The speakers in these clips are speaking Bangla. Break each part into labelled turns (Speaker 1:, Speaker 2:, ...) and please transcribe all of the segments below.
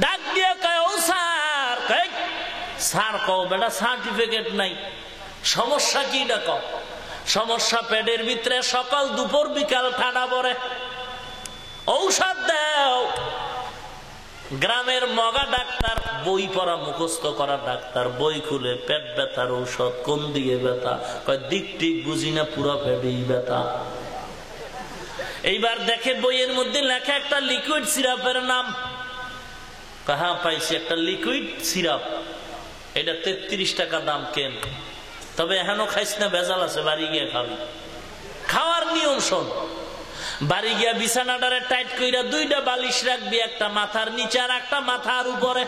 Speaker 1: ডাক দিয়ে কয় ও স্যার, স্যার কও বেটা সার্টিফিকেট নাই, সমস্যা কি ডাকো? সমস্যা পেটের ভিতরে সকাল দুপুর বিকাল ঠাডা পড়ে, ঔষধ দাও। গ্রামের মগা ডাক্তার, বই পড়া মুখস্থ করা ডাক্তার, বই খুলে পেট ব্যথার ঔষধ, কোন দিকে ব্যথা? কয় দিক ঠিক বুঝি না, পুরো পেটেই ব্যথা। এইবার দেখে বইয়ের মধ্যে লেখা একটা লিকুইড সিরাপের নাম। হ্যাঁ পাইছি, একটা লিকুইড সিরাপ, এটা 33 টাকা দাম। কেন? তবে এখনো খাইস না, ভেজাল আছে, বাড়ি গিয়ে খাবি। খাওয়ার নিয়ম শোন, বাড়ি গিয়া বিছানাটারে টাইট কইরা 2টা বালিশ রাখবি, একটা মাথার নিচে আর একটা মাথার উপরে।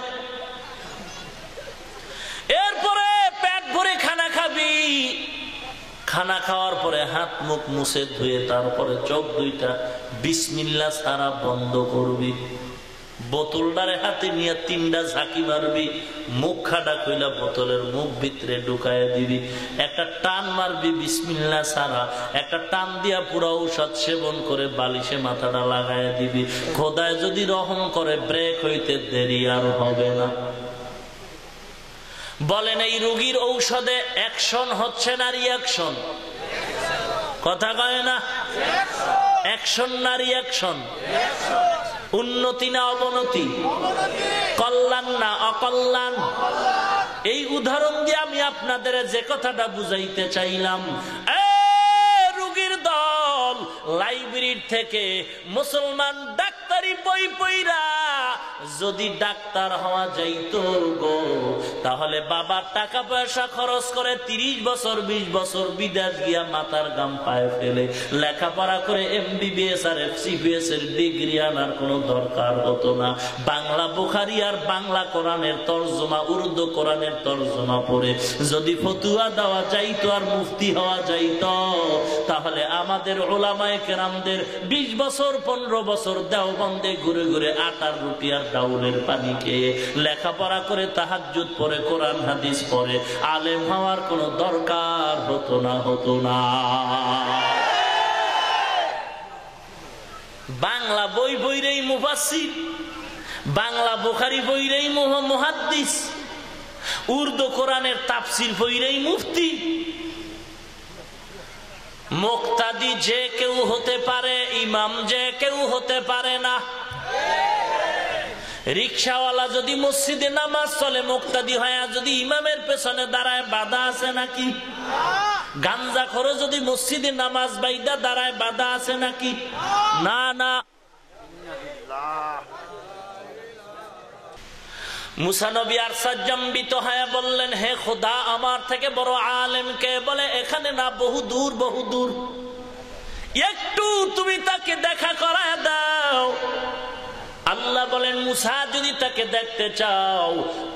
Speaker 1: এরপরে পেট ভরে খানা খাবি। খানা খাওয়ার পরে হাত মুখ মুছে ধুয়ে তারপরে চোখ 2টা বিসমিল্লাহ ছাড়া বন্ধ করবি। বোতলটারে হাতে নিয়ে 3টা ঝাঁকি মারবি, মুখ খাটা কইলা বোতলের মুখ ভিতরে ঢুকায় দিবি। একটা টান মারবি বিসমিল্লাহ ছাড়া, একটা টান দিয়া পুরো ঔষধ সেবন করে বালিশে মাথাটা লাগায় দিবি। খোদায় যদি রহম করে ব্রেক হইতে দেরি আর হবে না। বলেন এই রোগীর ঔষধে অ্যাকশন হচ্ছে না রিয়াকশন? কথা কয় না? অ্যাকশন না রিয়াকশন? উন্নতি না অবনতি? কল্যাণ না অকল্যাণ? এই উদাহরণ দিয়ে আমি আপনাদের যে কথাটা বুঝাইতে চাইলাম, রোগীর দল লাইব্রেরি থেকে মুসলমান ডাক্তারি বই পইরা যদি ডাক্তার হওয়া যাইতো গো, তাহলে বাবার টাকা পয়সা খরচ করে 30 বছর 20 বছর বিদেশ গিয়া মাথার গাম পায়ে ফেলে লেখাপড়া করে MBBS আর FCPS এর ডিগ্রি আনার কোনো দরকার হতো না। বাংলা বুখারী আর বাংলা কোরআনের তরজমা, উর্দু কোরআনের তরজমা পড়ে যদি ফতুয়া দেওয়া যাইতো আর মুফতি হওয়া যাইতো, তাহলে আমাদের উলামায়ে কেরামদের 20 বছর 15 বছর দেওবন্দে ঘুরে ঘুরে আটার রুটি আর ডাউলের পানি খেয়ে লেখাপড়া করে তাহাজ্জুদ পড়ে কোরআন হাদিস পড়ে আলেম হওয়ার কোনো দরকার হতো না। বাংলা বই বইরেই মুফাসসির, বাংলা বুখারী বইরেই মুহাদ্দিস, উর্দু কোরআনের তাফসীর বইরেই মুফতি। মুক্তাদি যে কেউ হতে পারে, ইমাম যে কেউ হতে পারে না। রিকশাওয়ালা যদি মসজিদে নামাজ চলে মুক্তাদি হয়, যদি ইমামের পেছনে দাঁড়ায় বাধা আছে নাকি? গাঞ্জাখোর যদি মসজিদে নামাজ বাইদা দাঁড়ায় বাধা আছে নাকি? না না। মুসা নবী আশ্চর্যান্বিত হয়ে বললেন, হে খোদা, আমার থেকে বড় আলেম কে? বলে এখানে না, বহু দূর বহু দূর। একটু তুমি তাকে দেখা করায় দাও। আল্লাহ বলেন, মুসা যদি তাকে দেখতে চাও,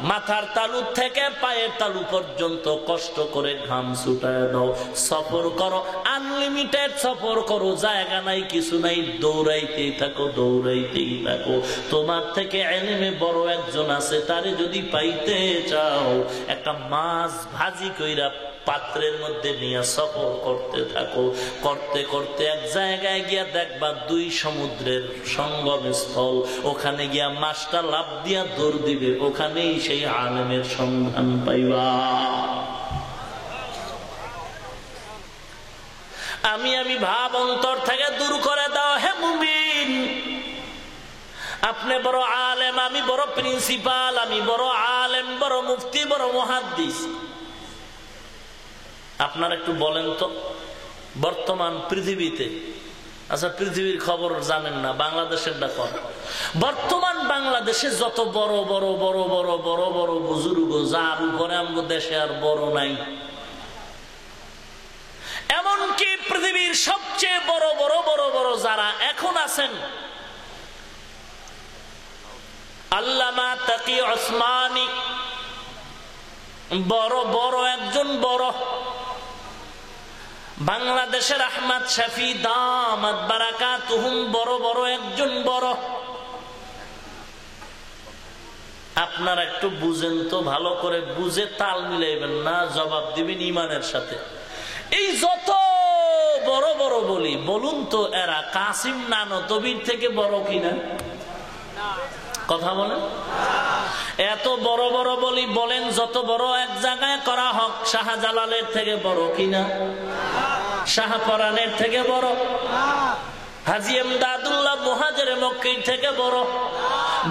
Speaker 1: মাথার তালু থেকে পায়ের তালু পর্যন্ত কষ্ট করে ঘাম ছুটায় দাও, সফর করো, আনলিমিটেড সফর করো, জায়গা নাই কিছু নাই, দৌড়াইতেই থাকো, দৌড়াইতেই থাকো। তোমার থেকে ইলমে বড় একজন আছে, তারে যদি পাইতে চাও, একটা মাছ ভাজি কইরা পাত্রের মধ্যে নিয়ে সফর করতে থাকো। করতে করতে এক জায়গায় গিয়া দেখবা 2 সমুদ্রের সঙ্গম স্থল, ওখানে গিয়া মাছটা লাফ দিয়া দৌড় দিবে, ওখানেই সেই আলেমের সন্ধান পাইবা। আমি ভাব অন্তর থেকে দূর করে দাও। হে মুমিন, আপনি বড় আলেম, আমি বড় প্রিন্সিপাল, আমি বড় আলেম, বড় মুফতি, বড় মুহাদ্দিস। আপনারা একটু বলেন তো, বর্তমান পৃথিবীতে, আচ্ছা পৃথিবীর খবর জানেন না, বাংলাদেশের দেখো, বর্তমান বাংলাদেশে যত বড় বড় বড় বড় বড় বড় বুজুর্গ, যার উপরে আমগো দেশে আর বড় নাই, এমনকি পৃথিবীর সবচেয়ে বড় বড় বড় বড় যারা এখন আছেন, আল্লামা তাকি ওসমানী বড় বড় একজন বড়, বাংলাদেশের আহমদ শফি দামাত বারাকাতুহুম বড় বড় একজন বড়। আপনারা একটু বুঝেন তো, ভালো করে বুঝে তাল মিলাইবেন না, জবাব দিবেন ইমানের সাথে। এই যত বড় বড় বলি, বলুন তো এরা কাসিম নানতবীর থেকে বড় কিনা? কথা বলেন। এত বড় বড় বলি বলেন, যত বড় এক জায়গায় করা হোক, শাহজালালের থেকে বড় কিনা? শাহপরানের থেকে বড়? হাজী এমদাদুল্লাহ মুহাজির মক্কির থেকে বড়?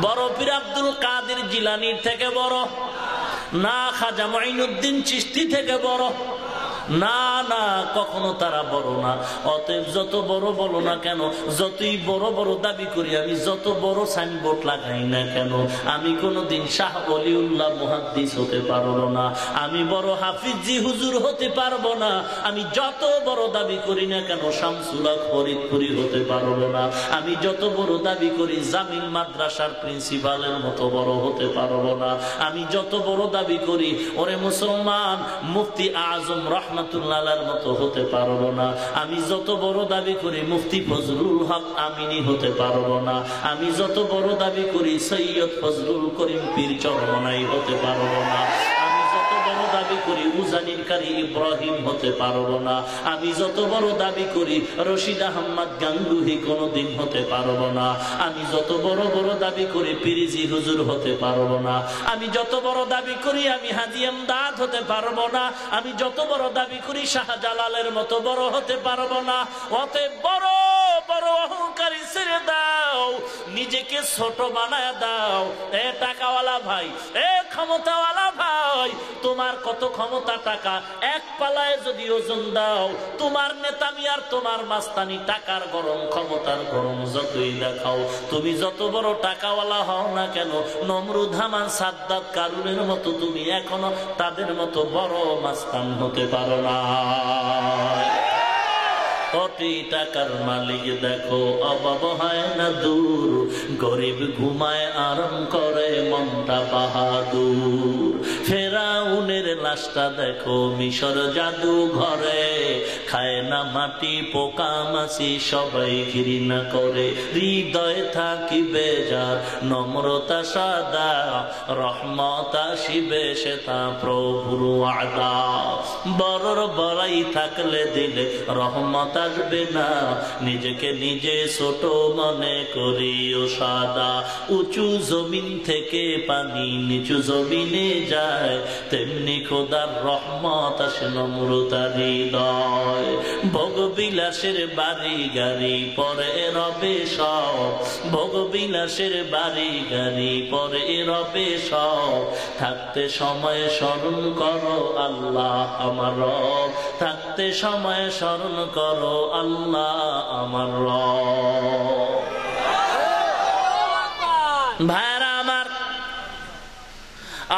Speaker 1: বড় পীর আব্দুল কাদের জিলানীর থেকে বড়? না খাজা মুঈনুদ্দিন চিশতি থেকে বড়? না না, কখনো তারা বড় না। অতএব যত বড় বলো না কেন, যতই বড় বড় দাবি করি আমি, যত বড় সাইনবোর্ড লাগাই না কেন, আমি কোনোদিন শাহ ওলিউল্লাহ মুহাদ্দিস হতে পারবো না, আমি বড় হাফিজি হুজুর হতে পারবো না, আমি যত বড় দাবি করি না কেন শামসুল হক ফরিদপুরি হতে পারবো না, আমি যত বড় দাবি করি জামিল মাদ্রাসার প্রিন্সিপালের মতো বড় হতে পারবো না, আমি যত বড় দাবি করি ওরে মুসলমান মুফতি আজম রহমাতুল্লাহর মতো হতে পারবো না, আমি যত বড় দাবি করি মুফতি ফজলুল হক আমিনী হতে পারবো না, আমি যত বড় দাবি করি সৈয়দ ফজলুল করিম পীর চরমনাই হতে পারবো না, আমি যত বড় দাবি করি উজানির কারি ইব্রাহিম হতে পারবো না, আমি যত বড় দাবি করি রশিদ আহমদ গাঙ্গুহি কোনোদিন হতে পারবো না, আমি যত বড় বড় দাবি করি পিরিজি হুজুর হতে পারবো না, আমি যত বড় দাবি করি আমি হাজী এমদাদ হতে পারবো না, আমি যত বড় দাবি করি শাহজালালের মতো বড় হতে পারবো না। অতএব বড় বড় অহংকারী ছেড়ে দাও, নিজেকে ছোট বানায় দাও। এ টাকাওয়ালা ভাই, এ ক্ষমতাওয়ালা ভাই, তোমার কত ক্ষমতা টাকা, এক পালায় যদি ওজন দাও, তোমার নেতামি আর তোমার মাস্তানি টাকার গরম ক্ষমতার গরম যতই দেখাও, তুমি যত বড় টাকাওয়ালা হও না কেন, নমরুদ হামান সাদ্দাত কারুনের মতো তুমি এখনো তাদের মতো বড় মাস্তান হতে পারো না। কোটি টাকার মালিক দেখো অভাব হয় না দূর, গরিব ঘুমায় আরাম করে মনটা বাহাদুর। ফেরাউনের লাশটা দেখো মিশর জাদু ঘরে, খায় না মাটি পোকা মাছি সবাই ঘৃণা করে, হৃদয়ে থাকিবে যার নম্রতা সাদা, রহমত আসিবে সে তা প্রভুর ওয়াদা। বড়র বড়াই থাকলে দিলে রহমত আসবে না, নিজেকে নিজে ছোট মনে করিও সাদা। উঁচু জমিন থেকে পানি নিচু জমিনে যায়, তেমনি খোদার রহমত আসে নম্রতার হৃদয়। ভোগবিলাসের বাড়ি গাড়ি পরে রবে সব, ভোগবিলাসের বাড়ি গাড়ি পরে রবে সব, থাকতে সময় স্মরণ করো আল্লাহ আমার রব, থাকতে সময় স্মরণ করো আল্লাহ আমার রব। ভাইরা আমার,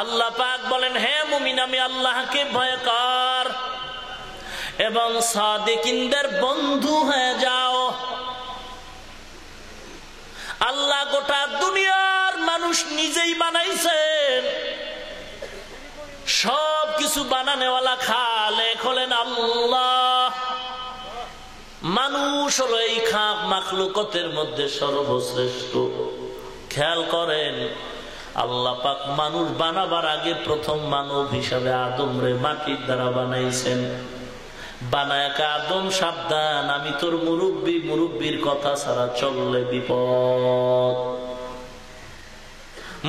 Speaker 1: আল্লাহ পাক বলেন, হে মুমিন আমি আল্লাহকে ভয় কর এবং সাদিকিনদের বন্ধু হয়ে যাও। আল্লাহ গোটা দুনিয়ার মানুষ নিজেই বানাইছেন, সব কিছু বানানেওয়ালা খালেক হলেন আল্লাহ। মানুষ হলো এই খাক মাখলুকতের মধ্যে সর্বশ্রেষ্ঠ। খেয়াল করেন, আল্লাহ পাক মানুষ বানাবার আগে প্রথম মানব হিসাবে আদম রে মাটির দ্বারা বানাইছেন। বানায় আদম সাবধান, আমি তোর মুরব্বী, মুরব্বীর কথা ছাড়া চললে বিপদ।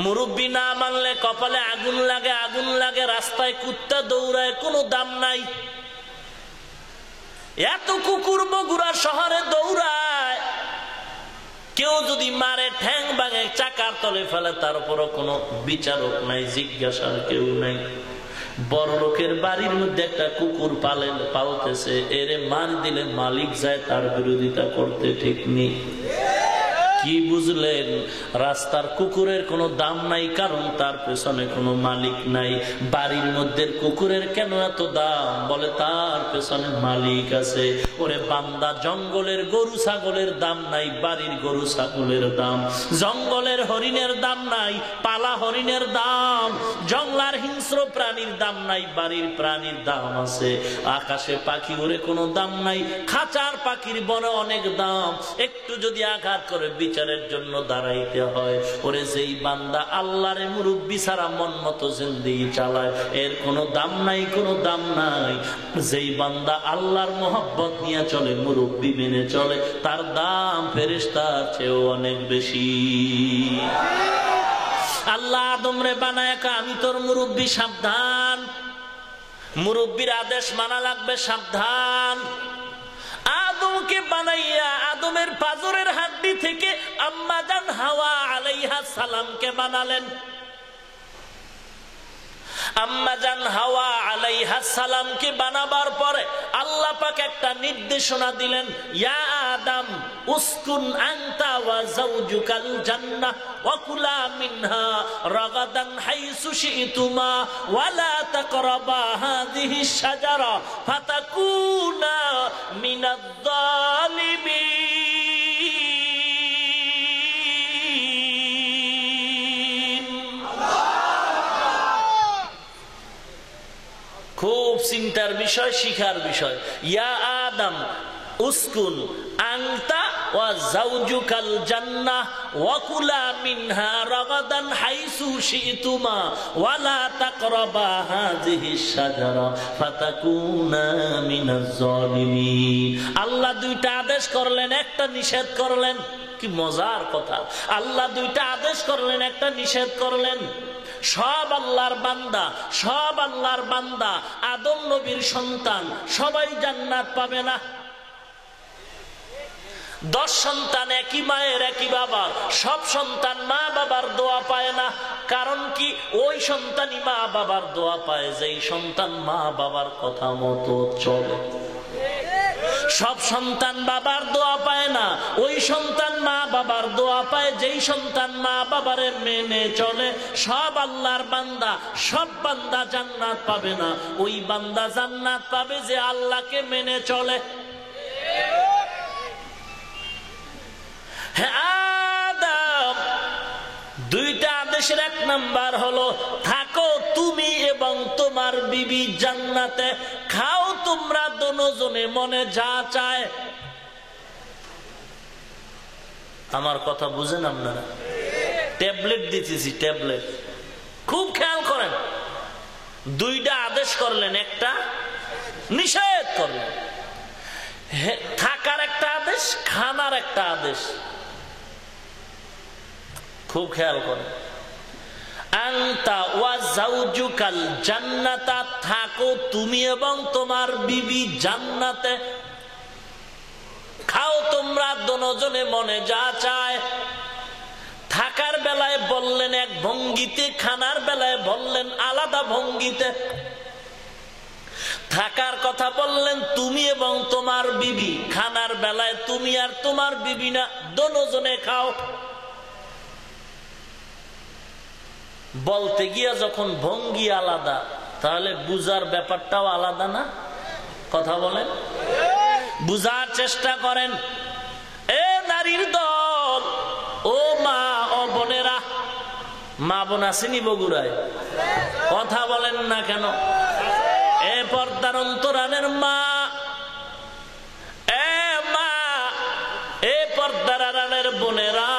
Speaker 1: মুরব্বী না মানলে কপালে আগুন লাগে, আগুন লাগে, রাস্তায় কুত্তা দৌড়ায়, কোনো দাম নাই। এত কুকুর বগুড়া শহরে দৌড়ায়, কেউ যদি মারে ঠ্যাং ভাঙে চাকার তলে ফেলে, তার উপরও কোনো বিচারক নাই, জিজ্ঞাসার কেউ নাই। বড় লোকের বাড়ির মধ্যে একটা কুকুর পালতেছে, এরে মার দিলে মালিক যায় তার বিরোধিতা করতে, ঠিক নেই? কি বুঝলেন? রাস্তার কুকুরের কোনো দাম নাই, কারণ তার পেছনে কোনো মালিক নাই। বাড়ির মধ্যে কুকুরের কেন এত দাম? বলে তার পেছনে মালিক আছে। ওরে বান্দা, জঙ্গলের গরু ছাগলের দাম নাই, বাড়ির গরু ছাগলের দাম। জঙ্গলের হরিণের দাম নাই, পালা হরিণের দাম। জঙ্গলার হিংস্র প্রাণীর দাম নাই, বাড়ির প্রাণীর দাম আছে। আকাশে পাখি ওরে কোনো দাম নাই, খাঁচার পাখির বনে অনেক দাম। একটু যদি আঘাত করে বিচারের জন্য দাঁড়াইতে হয়। ওরে যেই বান্দা আল্লাহরে মুরব্বি ছাড়া মন মতো জিন্দেগি চালায়, এর কোনো দাম নাই, কোনো দাম নাই। যেই বান্দা আল্লাহর মোহব্বত নিয়ে চলে, মুরব্বি মেনে চলে, তার দাম ফেরেশতার চেয়েও অনেক বেশি। আল্লাহ আদম রে বানায়, আমি তোর মুরব্বী, সাবধান, মুরব্বীর আদেশ মানা লাগবে, সাবধান। আদমকে বানাইয়া আদমের পাজরের হাড্ডি থেকে আম্মা জান হাওয়া আলাইহা সালামকে বানালেন। আম্মা জান হাওয়া আলাইহা সালামকে বানাবার পরে আল্লাহ পাক একটা নির্দেশনা দিলেন, ইয়া আদম উসকুন আনতা ওয়া যাওজুকাল জান্নাহ ওয়া কুলা মিনহা রাগাদান হাইসু শি'তুমা ওয়া লা তাকরাবা হাযিহিশ শাজারা ফাতাকুনা মিনাজ যালিমিন। খুব চিন্তার বিষয়, শিখার বিষয়। ইয়া আদম উসকুন আনতা ওয়া যাওজুকাল জান্নাহ ওয়া কুলা মিনহা রাগাদান হাইসু শি'তুমা ওয়া লা তাকরাবা হাযিহিশ শাজারা ফাতাকুনা মিনাজ যালিমিন। আল্লাহ দুইটা আদেশ করলেন, একটা নিষেধ করলেন। কি মজার কথা! আল্লাহ দুইটা আদেশ করলেন, একটা নিষেধ করলেন। সব আল্লাহর বান্দা, সব আল্লাহর বান্দা, আদম নবীর সন্তান, সবাই জান্নাত পাবে না। 10 সন্তান, একই মায়ের একই বাবা, সব সন্তান মা বাবার দোয়া পায় না। কারণ কি? ওই সন্তানই মা বাবার দোয়া পায় যেই সন্তান মা বাবার কথা মতো চলে। সব সন্তান বাবার দোয়া পায় না, ওই সন্তান মা বাবার দোয়া পায় যেই সন্তান মা বাবারে মেনে চলে। সব আল্লাহর বান্দা, সব বান্দা জান্নাত পাবে না, ওই বান্দা জান্নাত পাবে যে আল্লাহকে মেনে চলে। হ্যাঁ, আদম দুইটা আদেশের এক নাম্বার হলো, থাকো তুমি এবং তোমার বিবি জান্নাতে, খাও তোমরা দুজনে মনে যা চায়। আমার কথা বুঝেন আপনারা? ট্যাবলেট দিতেছি, ট্যাবলেট। খুব খেয়াল করেন, দুইটা আদেশ করলেন, একটা নিষেধ করলেন। থাকার একটা আদেশ, খানার একটা আদেশ। খুব খেয়াল করেন। আনতা ওয়া যাওজুকাল জান্নাতা, থাকো তুমি এবং তোমার বিবি জান্নাতে, খাও তোমরা দুজনে মনে যা চায়। থাকার বেলায় বললেন এক ভঙ্গিতে, খানার বেলায় বললেন আলাদা ভঙ্গিতে। থাকার কথা বললেন তুমি এবং তোমার বিবি, খানার বেলায় তুমি আর তোমার বিবি না, দুজনে খাও। বলতে গিয়া যখন ভঙ্গি আলাদা, তাহলে বুঝার ব্যাপারটাও আলাদা না? কথা বলেন, বুঝার চেষ্টা করেন। এ নারীর দল, ও মা, ও বোনেরা, মা বোন আসেনি বগুড়ায়? কথা বলেন না কেন? এ পর্দার অন্তরালের মা, এ মা, এ পর্দার আড়ালের বোনেরা,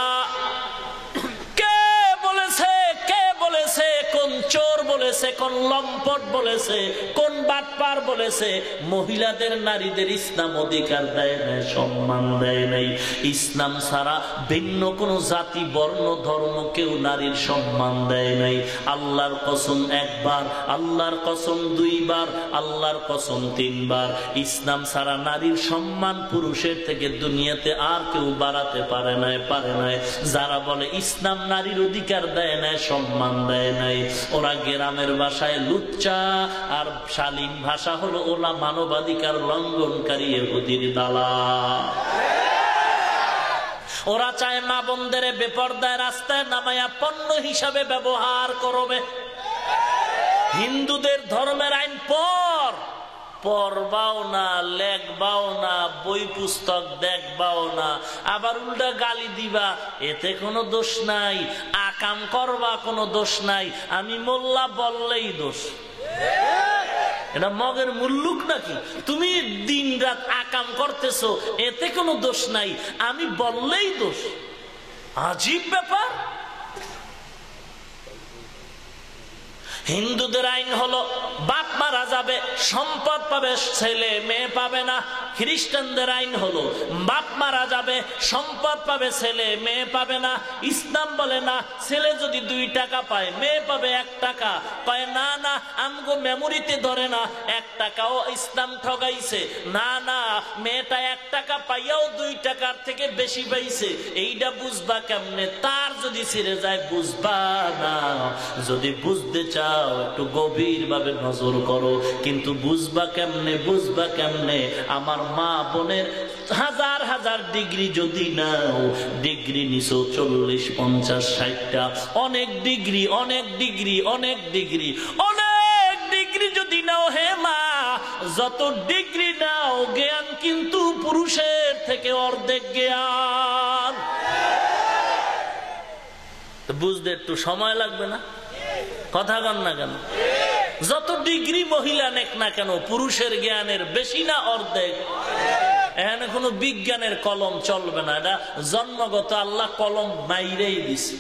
Speaker 1: কোন চোর বলেছে, কোন লম্পট বলেছে, কোন বাটপার বলেছে মহিলাদের, নারীদের ইসলাম অধিকার দেয় নাই, সম্মান দেয় নাই? ইসলাম ছাড়া ভিন্ন কোন জাতি, বর্ণ, ধর্ম কেউ নারীর সম্মান দেয় নাই। আল্লাহর কসম একবার, আল্লাহর কসম দুইবার, আল্লাহর কসম 3 বার। ইসলাম ছাড়া নারীর সম্মান পুরুষের থেকে দুনিয়াতে আর কেউ বাড়াতে পারে নাই, পারে নাই। যারা বলে ইসলাম নারীর অধিকার দেয় নাই, সম্মান দেয় নাই, ওরা গ্রামের ভাষায় লুচ্চা, আর শালীন ভাষা হলো ওরা মানবাধিকার লঙ্ঘনকারী ইহুদির দালাল। ওরা চায় মা বোনদের বেপরদায় রাস্তায় নামায়া পণ্য হিসাবে ব্যবহার করবে। হিন্দুদের ধর্মের আইন পড়বাও না, লেখবাও না, বই পুস্তক দেখবাও না, আবার উল্টা গালি দিবা, এতে কোনো দোষ নাই। আকাম করবা, কোনো দোষ নাই। আমি মোল্লা বললেই দোষ। এটা মগের মুল্লুক নাকি? তুমি দিন রাত আকাম করতেছো, এতে কোনো দোষ নাই, আমি বললেই দোষ। আজীব ব্যাপার। হিন্দুদের আইন হলো বাপ মারা যাবে, সম্পদ পাবে ছেলে, মেয়ে পাবে না। খ্রিস্টানদের আইন হলো বাপ মারা যাবে, সম্পদ পাবে ছেলে, মেয়ে পাবে না। ইসলাম বলে না, ছেলে যদি 2 টাকা পায় মেয়ে পাবে 1 টাকা। কয় না না, আমগো মেমোরিতে ধরে না, 1 টাকাও ইসলাম ঠগাইছে। না না, মেয়েটা 1 টাকা পাইয়াও 2 টাকার থেকে বেশি পাইছে। এইটা বুঝবা কেমনে? তার যদি ছিঁড়ে যায় বুঝবা না। যদি বুঝতে চাও একটু গভীর ভাবে নজর করো। কিন্তু বুঝবা কেমনে? বুঝবা কেমনে? আমার মা বোনের হাজার হাজার ডিগ্রি যদি নাও, ডিগ্রি নিছো 40, 50, 60টা, অনেক ডিগ্রি, অনেক ডিগ্রি, অনেক ডিগ্রি, অনেক ডিগ্রি যদি নাও, হে মা, যত ডিগ্রি নাও, জ্ঞান কিন্তু পুরুষের থেকে অর্ধেক জ্ঞান। বুঝতে একটু সময় লাগবে না? কথা কন না কেন? যত ডিগ্রি মহিলা নেক না কেন, পুরুষের জ্ঞানের বেশি না অর্ধেক? এখানে কোনো বিজ্ঞানের কলম চলবে না, এটা জন্মগত আল্লাহ কলম মাইরেই দিছে।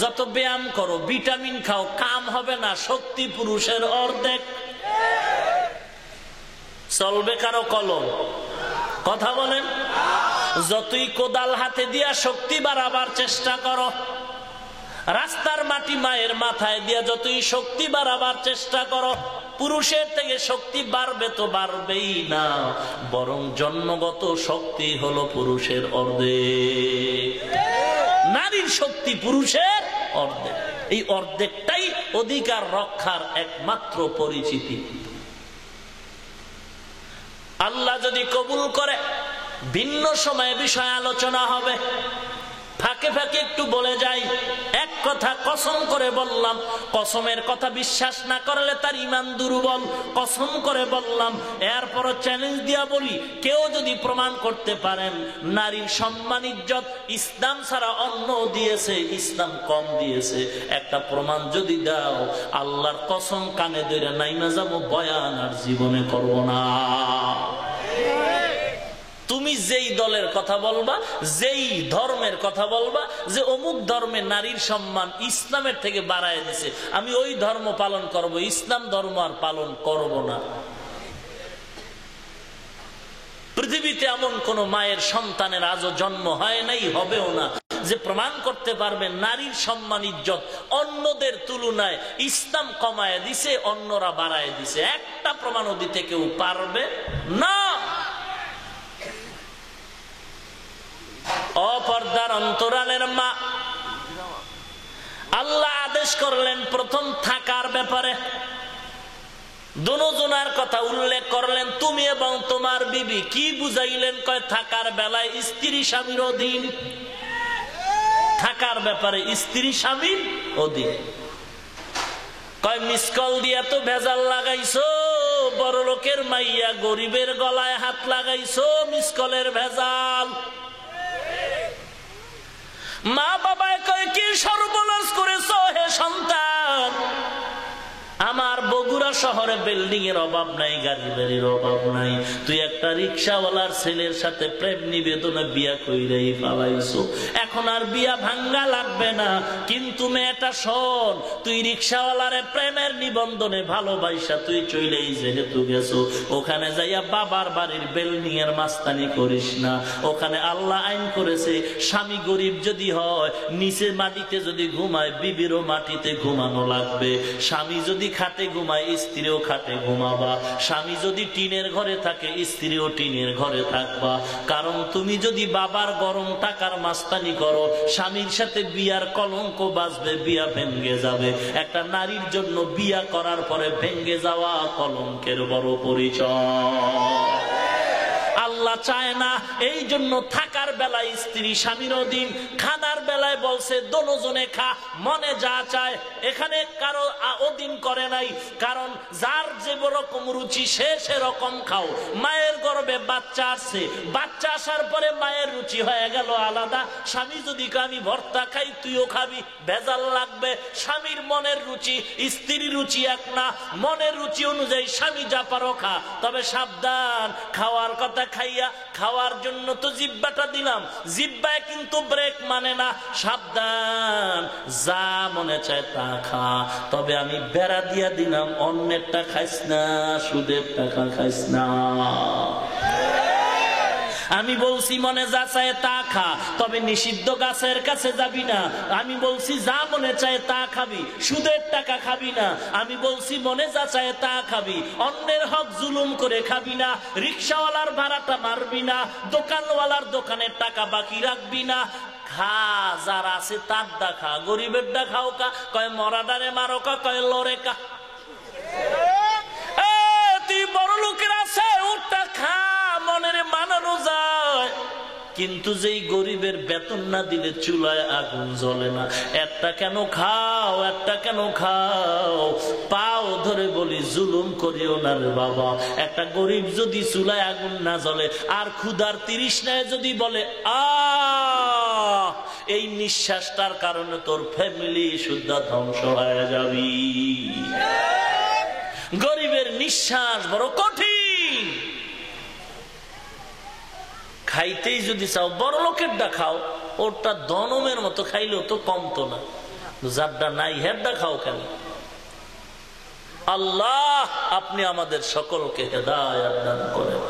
Speaker 1: যত ব্যায়াম করো, ভিটামিন খাও, কাম হবে না, শক্তি পুরুষের অর্ধেক। চলবে কারো কলম? কথা বলেন। যতই কোদাল হাতে দিয়া শক্তি বাড়াবার চেষ্টা করো, রাস্তার মাটি মায়ের মাথায় দিয়া যতই শক্তি বাড়াবার চেষ্টা করো, পুরুষের থেকে শক্তি বাড়বে তো বাড়বেই না, বরং জন্মগত শক্তি হলো পুরুষের অর্ধেক। নারীর শক্তি পুরুষের অর্ধেক। এই অর্ধেকটাই অধিকার রক্ষার একমাত্র পরিচিতি। আল্লাহ যদি কবুল করে, ভিন্ন সময়ে বিষয় আলোচনা হবে। ফাঁকে ফাঁকে একটু বলে যাই, এক কথা কসম করে বললাম, কসমের কথা বিশ্বাস না করলে তার ঈমান দুর্বল। কসম করে বললাম, এরপরও চ্যালেঞ্জ দিয়া বলি, কেউ যদি প্রমাণ করতে পারেন নারীর সম্মান ইজ্জত ইসলাম ছাড়া অন্য দিয়েছে, ইসলাম কম দিয়েছে, একটা প্রমাণ যদি দাও, আল্লাহর কসম কানে ধরে নাইমা যাবো, বয়ান আর জীবনে করবো না। তুমি যেই দলের কথা বলবা, যেই ধর্মের কথা বলবা, যে অমুক ধর্মে নারীর সম্মান ইসলামের থেকে বাড়ায় দিছে, আমি ওই ধর্ম পালন করব, ইসলাম ধর্ম আর পালন করব না। পৃথিবীতে এমন কোন মায়ের সন্তানের আজও জন্ম হয় নাই, হবেও না, যে প্রমাণ করতে পারবে নারীর সম্মান ইজ্জত অন্যদের তুলনায় ইসলাম কমায় দিছে, অন্যরা বাড়ায় দিছে। একটা প্রমাণও দিতে কেউ পারবে না। অপর্দার অন্তরালের মা, আল্লাহ আদেশ করলেন প্রথম থাকার ব্যাপারে, দুজনার কথা উল্লেখ করলেন, তুমি এবং তোমার বিবি। কি বুঝাইলেন? কয় থাকার বেলায় স্ত্রী স্বামীর অধীন, থাকার ব্যাপারে স্ত্রী স্বামীর অধীন। কয় মিসকল দিয়া তো ভেজাল লাগাইছো, বড় লোকের মাইয়া গরিবের গলায় হাত লাগাইছো, মিসকলের ভেজাল। মা বাবায় কয় কি সর্বনাশ করেছো হে সন্তান। আমার বগুড়া শহরে বিল্ডিং এর অভাব নাই, গাড়ি বাড়ির অভাব নাই, তুই একটা রিক্সাওয়ালার ছেলের সাথে প্রেম নিবেদনে বিয়া কইরাই ফালাইছো, এখন আর বিয়া ভাঙ্গা লাগবে না। কিন্তু মেয়েটা শোন, তুই রিক্সাওয়ালারে প্রেমের নিবন্ধনে ভালোবাসা তুই চইলেই যেহেতু গেছো, ওখানে যাইয়া বাবার বাড়ির বিল্ডিং এর মাস্তানি করিস না। ওখানে আল্লাহ আইন করেছে, স্বামী গরিব যদি হয়, নিচে মাটিতে যদি ঘুমায়, বিবিরও মাটিতে ঘুমানো লাগবে। স্বামী যদি খাটে ঘুমায়, স্ত্রীও খাটে ঘুমাবা। স্বামী যদি টিনের ঘরে থাকে, স্ত্রীও টিনের ঘরে থাকবা। কারণ তুমি যদি বাবার গরম টাকার মাস্তানি করো, স্বামীর সাথে বিয়ার কলঙ্ক বাজবে, বিয়া ভেঙ্গে যাবে। একটা নারীর জন্য বিয়া করার পরে ভেঙ্গে যাওয়া কলঙ্কের বড় পরিচয়। আল্লাহ চায় না। এই জন্য থাকার বেলায় স্ত্রী স্বামীর অধীন, খানার বেলায় বলছে দোনোজনে খা, মনে যা চায়। এখানে কারো অধীন করে নাই, কারণ যার যে রকম রুচি সে সেরকম খাও। মায়ের গর্ভে বাচ্চা আসছে, বাচ্চা আসার পরে মায়ের রুচি হয়ে গেল আলাদা। স্বামী যদি আমি ভর্তা খাই, তুইও খাবি, ভেজাল লাগবে। স্বামীর মনের রুচি স্ত্রীর রুচি এক না, মনের রুচি অনুযায়ী স্বামী যা পারো খা, তবে সাবধান, খাওয়ার কথা খাইয়া, খাওয়ার জন্য তো জিব্বাটা দিলাম, জিব্বায় কিন্তু ব্রেক মানে না। সাবধান, যা মনে চায় তা খা, তবে আমি বেড়া দিয়া দিলাম, অন্যেরটা খাইস না, সুদের টাকা খাইস না। আমি বলছি মনে যা চায় তা খা, তবে নিষিদ্ধ গাছের কাছে যাবি না। আমি বলছি যা মনে চায় তা খাবি, সুদের টাকা খাবি না। আমি বলছি মনে যা চায় তা খাবি, অন্যের হক জুলুম করে খাবি না। রিক্সাওয়ালার ভাড়াটা মারবি না, দোকানওয়ালার দোকানের টাকা বাকি রাখবি না। খা, যারা আছে তার দা খা, গরিবের দা খাও কা। কয় মরাডারে মারো কা, কয় লড়ে কা। তুই বড় লোকের আছে ওটা খা, মনের মানানো যায়। কিন্তু যেই গরিবের বেতন না দিলে চুলায় আগুন জ্বলে না, একটা কেন খাও, একটা কেন খাও। পাও ধরে বলি জুলুম করিও না রে বাবা। একটা গরিব যদি চুলায় আগুন না জ্বলে আর ক্ষুধার তৃষ্ণায় যদি বলে এই নিঃশ্বাসটার কারণে তোর ফ্যামিলি শুদ্ধ ধ্বংস হয়ে যাবি। গরিবের নিঃশ্বাস বড় কঠিন। খাইতেই যদি চাও বড় লোকেরটা খাও, ওরটা দনমের মতো খাইলেও তো কমতো না। যারটা নাই হেরটা খাও কেন? আল্লাহ আপনি আমাদের সকলকে হেদায়েত দান করেন।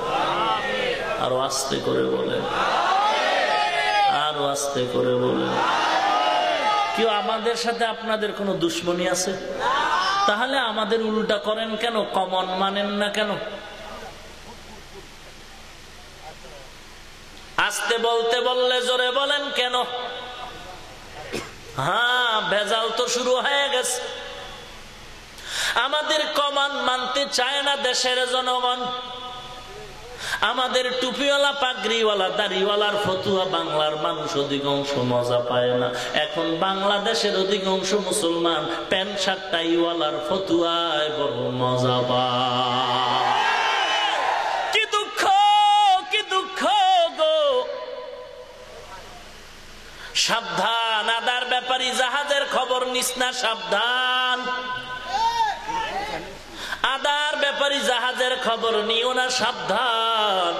Speaker 1: আরো আস্তে করে বলেন, আরো আস্তে করে বলেন। কেউ আমাদের সাথে আপনাদের কোনো দুশ্মনী আছে? তাহলে আমাদের উল্টা করেন কেন? কমন মানেন না কেন? আস্তে বলতে বললে জোরে বলেন কেন? হ্যাঁ, ভেজাল তো শুরু হয়ে গেছে। আমাদের কমান মানতে চায় না দেশের জনগণ। আমাদের টুপিওয়ালা, পাগড়িওয়ালা, দাড়িওয়ালার ফতুয়া বাংলার মানুষ অধিকাংশ মজা পায় না। এখন বাংলাদেশের অধিকাংশ মুসলমান প্যান্ট শার্ট টাইওয়ালার ফতুয়ায় বড় মজা পায়। কি দুঃখ, কি দুঃখ গো। সাবধান, আদার ব্যাপারী জাহাজের খবর নিস না, সাবধান। আদার ব্যাপারী জাহাজের খবর নিও না, সাবধান।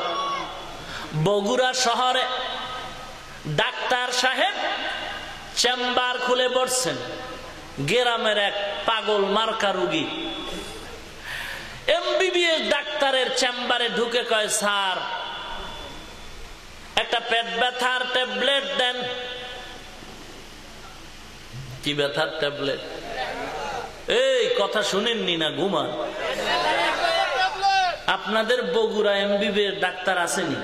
Speaker 1: বগুড়া শহরে ডাক্তার সাহেব চেম্বার খুলে বসছেন। গ্রামের এক পাগল মার্কা রুগী এমবিবিএস ডাক্তারের চেম্বারে ঢুকে কয়, স্যার একটা পেট ব্যথার ট্যাবলেট দেন। কি ব্যথার ট্যাবলেট? এই কথা শুনেননি না? ঘুমান। আপনাদের বগুড়া এমবিবিএস ডাক্তার আসেনি?